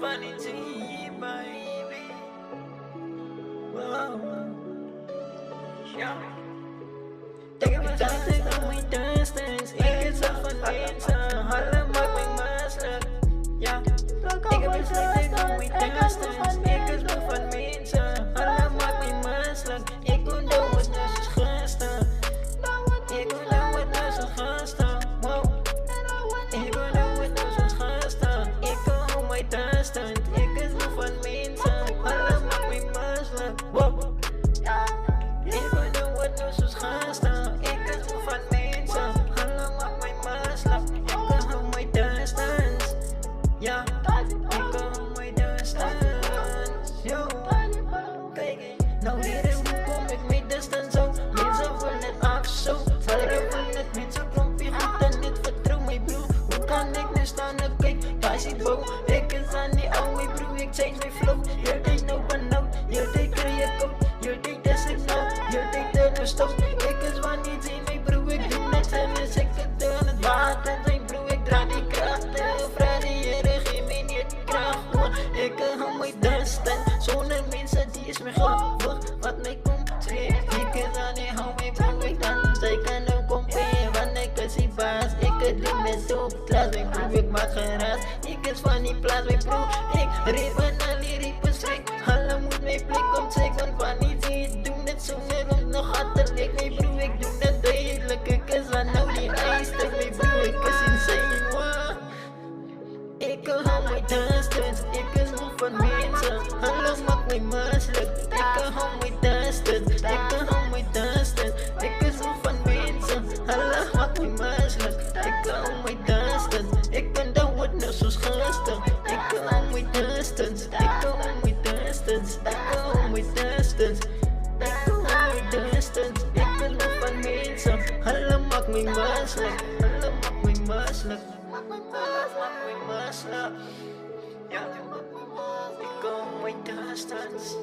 funny to you, baby. Wow. Yeah. Take my time, take on my distance. Ik is zo van mensen, alle maakt mij misselijk. Ja. Ik heb het take on my distance. Ik is moe van mensen, alle maakt mij misselijk. Ik kon doen wat nu is gasten. Ik kon doen wat nu is gasten. Wow. Ik kon doen wat nu is gasten. Ik kan on my distance. Ik is moe van mensen, alle maakt mij misselijk. Wow. Ik kon doen wat nu is gasten. Ik is moe van mensen, alle maakt mij misselijk. Ik kan on my distance. Ja. Ik kan on my distance. Yo. Kijk, nou leren hoe kom ik mijn distance zo. Mensen willen het af zo. Vader wil het niet zo klompje goed en dit vertrouw mij bro. Hoe kan ik nu staan en kijk, daar zit bow. Ik is aan die oude bro, ik change mijn flow. Je deed nou benauwd, je deed krijg op. Je deed is ik nou, je deed de stop. Ik is van niet zien mijn bro, ik doe net en is ik het doen het water. Zijn bro, ik draag die krachten. Variëren, geef mij niet kracht hoor. Ik hou mij distance, zonder mensen die is mijn gelukkig. Wat mij komt twee, ik is aan die hou mij bro, ik dan. Zij kan ook comperen, want ik is die baas. Ik het doe met op klas, mijn bro, ik maak geraas. Ik is van die plaats, mijn bro, ik repen al die riepen schrik. Alle moet mijn blik omzek, want van niet zie ik doe net zonder om nog achterlijk. Mijn bro, ik doe net duidelijk, ik is aan nou die ijster. Mijn bro, ik is insane, wow. Ik hou my distance, ik is moe van mensen, alle maakt mij misselijk. Ik hou my distance, ik hou my distance. Ik is moe van mensen, alle maakt mij misselijk. Ik hou my distance, ik ben dan wat nou zoals gasten. Ik hou my distance, ik hou my distance. Ik hou my distance, ik hou my distance. Ik ben moe van mensen, alle maakt mij misselijk. Alle maakt mij misselijk. Maak mij misselijk. Ja, ik hou my distance.